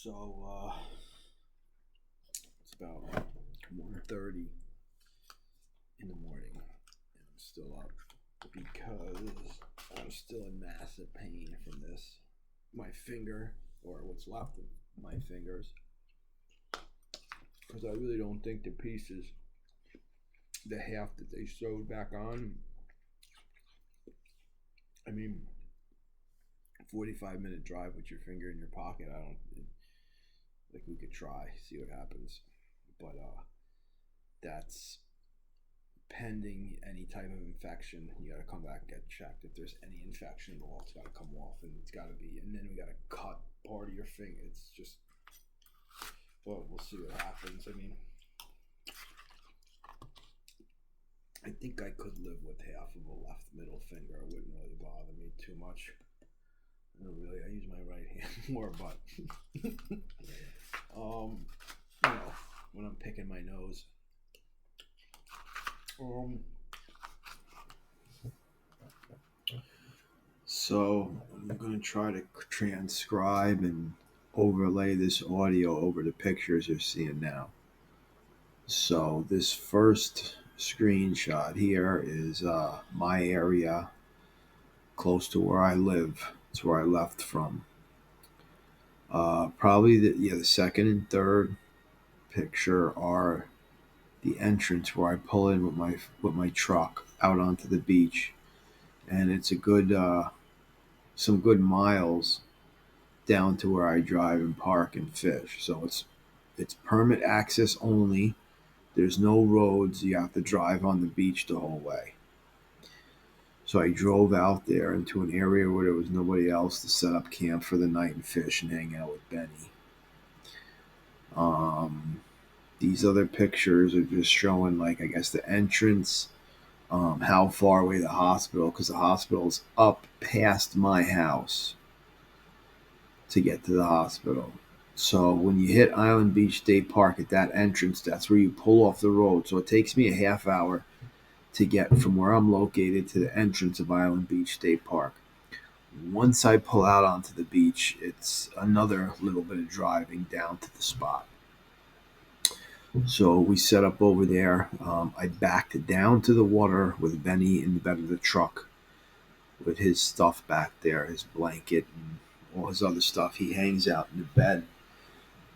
It's about 1:30 in the morning, and I'm still up because I'm still in massive pain from this. My finger, or what's left of my fingers, because I really don't think the pieces, the half that they sewed back on, I mean, 45-minute drive with your finger in your pocket, I don't, like, we could try, see what happens. But that's pending any type of infection. You got to come back and get checked. If there's any infection at all, it's got to come off, and it's got to be. And then we got to cut part of your finger. It's just, well, we'll see what happens. I mean, I think I could live with half of a left middle finger. It wouldn't really bother me too much. I don't really. I use my right hand more, but when I'm picking my nose. So I'm going to try to transcribe and overlay this audio over the pictures you're seeing now. So this first screenshot here is my area close to where I live. It's where I left from. Probably the second and third picture are the entrance where I pull in with my truck out onto the beach, and it's a good some good miles down to where I drive and park and fish. So it's permit access only. There's no roads. You have to drive on the beach the whole way. So I drove out there into an area where there was nobody else to set up camp for the night and fish and hang out with Benny. These other pictures are just showing, like, I guess the entrance, how far away the hospital, because the hospital's up past my house to get to the hospital. So when you hit Island Beach State Park at that entrance, that's where you pull off the road. So it takes me a half hour to get from where I'm located to the entrance of Island Beach State Park. Once I pull out onto the beach, it's another little bit of driving down to the spot. So we set up over there. I backed down to the water with Benny in the bed of the truck with his stuff back there, his blanket and all his other stuff. He hangs out in the bed.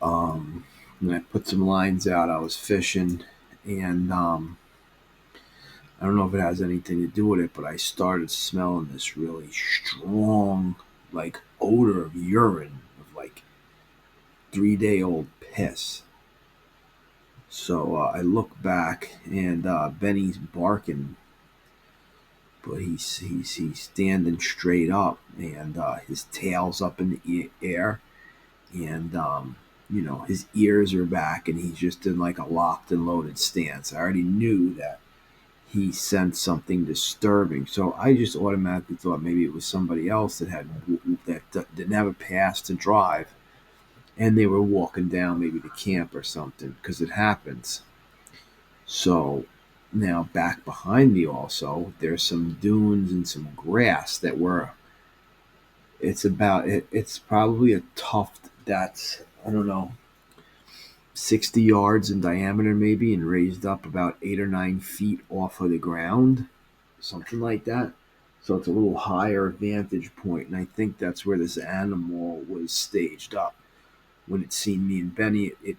And I put some lines out. I was fishing, and I don't know if it has anything to do with it, but I started smelling this really strong, like, odor of urine, of like 3-day-old piss. So I look back, and Benny's barking, but he's standing straight up, and his tail's up in the air, and his ears are back, and he's just in like a locked and loaded stance. I already knew that he sensed something disturbing, so I just automatically thought maybe it was somebody else that didn't have a pass to drive, and they were walking down maybe to camp or something, because it happens. So now back behind me also, there's some dunes and some grass that were. It's probably a tuft that's, I don't know, 60 yards in diameter maybe, and raised up about 8 or 9 feet off of the ground, something like that. So it's a little higher vantage point, and I think that's where this animal was staged up. When it seen me and Benny, it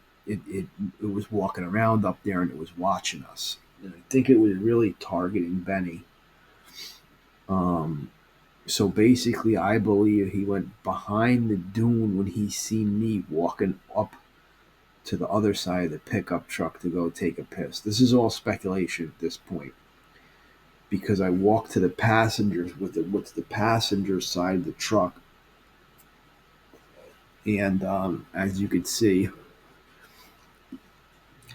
was walking around up there, and it was watching us. And I think it was really targeting Benny. So basically, I believe he went behind the dune when he seen me walking up to the other side of the pickup truck to go take a piss. This is all speculation at this point, because I walked to the passengers with the passenger side of the truck, and as you can see,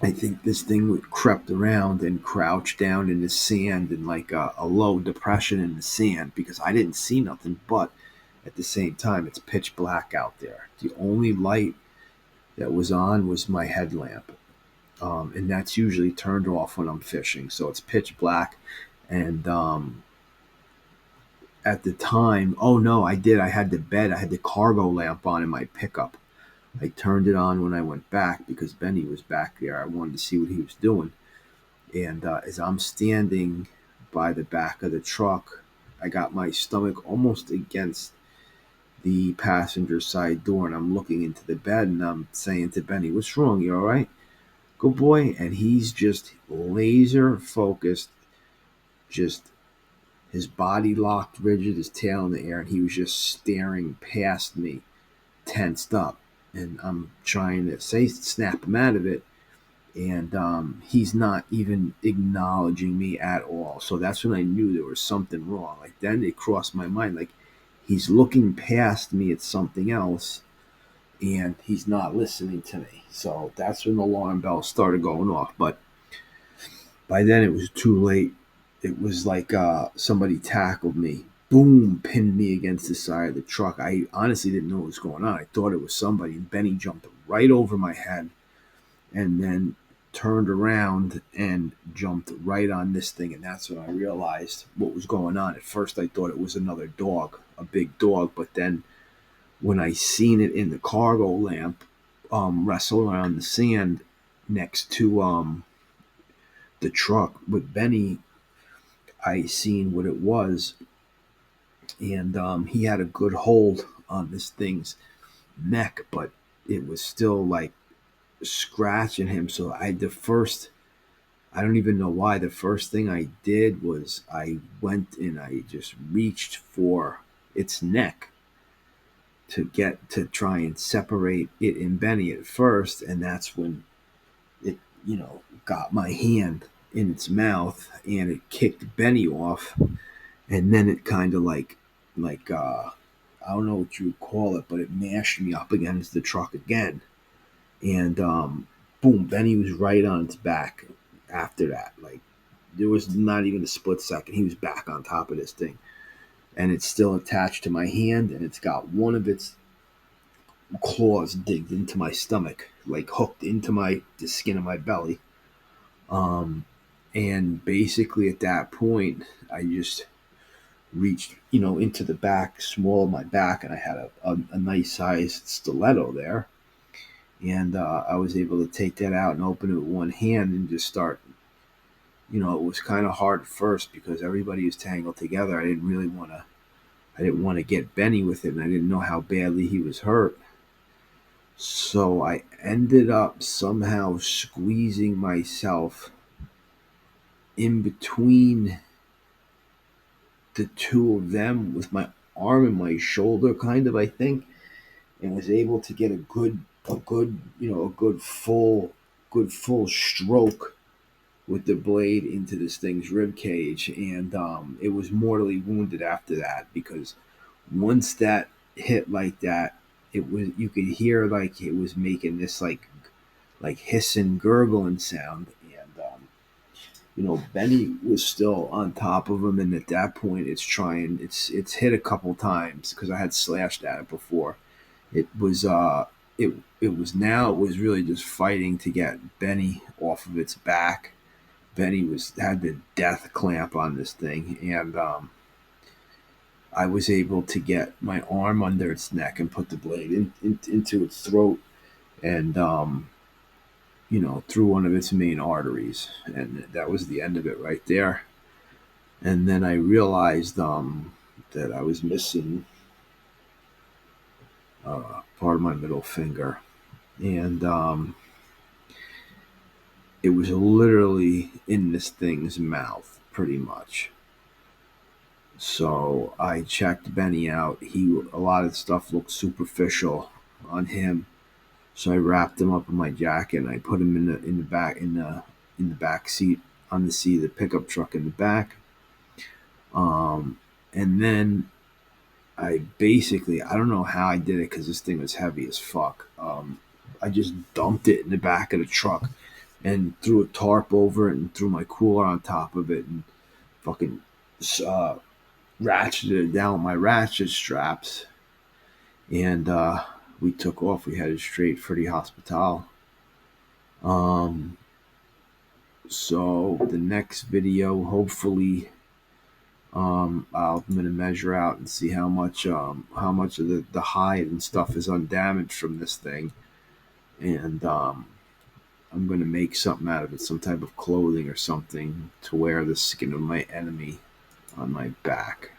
I think this thing crept around and crouched down in the sand in like a low depression in the sand, because I didn't see nothing, but at the same time, it's pitch black out there. The only light that was on was my headlamp. And that's usually turned off when I'm fishing. So it's pitch black. And at the time, oh no, I had the cargo lamp on in my pickup. I turned it on when I went back because Benny was back there. I wanted to see what he was doing. And as I'm standing by the back of the truck, I got my stomach almost against the passenger side door, and I'm looking into the bed, and I'm saying to Benny, "What's wrong? You all right? Good boy." And he's just laser focused, just his body locked rigid, his tail in the air, and he was just staring past me, tensed up. And I'm trying to say, snap him out of it, and he's not even acknowledging me at all. So that's when I knew there was something wrong. Like then it crossed my mind, like he's looking past me at something else, and he's not listening to me. So that's when the alarm bells started going off. But by then it was too late. It was like somebody tackled me, boom, pinned me against the side of the truck. I honestly didn't know what was going on. I thought it was somebody, and Benny jumped right over my head and then turned around and jumped right on this thing. And that's when I realized what was going on. At first, I thought it was another dog, a big dog. But then when I seen it in the cargo lamp wrestle around the sand next to the truck with Benny, I seen what it was. And he had a good hold on this thing's neck, but it was still like scratching him. So I don't even know why. The first thing I did was I went and I just reached for its neck to try and separate it and Benny at first, and that's when it, got my hand in its mouth and it kicked Benny off, and then it kind of like I don't know what you would call it, but it mashed me up against the truck again, and boom, Benny was right on its back after that. Like there was not even a split second. He was back on top of this thing. And it's still attached to my hand, and it's got one of its claws digged into my stomach, like hooked into the skin of my belly. Um, and basically at that point, I just reached, into the back, small of my back, and I had a nice sized stiletto there. And I was able to take that out and open it with one hand and just start. It was kind of hard at first because everybody was tangled together. I didn't want to get Benny with it, and I didn't know how badly he was hurt. So I ended up somehow squeezing myself in between the two of them with my arm and my shoulder, kind of, I think, and was able to get a good full stroke with the blade into this thing's rib cage, and it was mortally wounded after that because once that hit like that, it was you could hear like it was making this like hissing, gurgling sound, and Benny was still on top of him, and at that point, it's hit a couple times because I had slashed at it before. It was it was really just fighting to get Benny off of its back. Benny had the death clamp on this thing, and I was able to get my arm under its neck and put the blade into its throat, and through one of its main arteries, and that was the end of it right there. And then I realized that I was missing part of my middle finger, and it was literally in this thing's mouth, pretty much. So I checked Benny out. A lot of stuff looked superficial on him. So I wrapped him up in my jacket and I put him in the back seat on the seat of the pickup truck in the back. And then I don't know how I did it because this thing was heavy as fuck. I just dumped it in the back of the truck and threw a tarp over it and threw my cooler on top of it and fucking uh, ratcheted it down with my ratchet straps. And we took off. We headed straight for the hospital. Um, so the next video, hopefully, I'm gonna measure out and see how much of the hide and stuff is undamaged from this thing. and I'm going to make something out of it, some type of clothing or something, to wear the skin of my enemy on my back.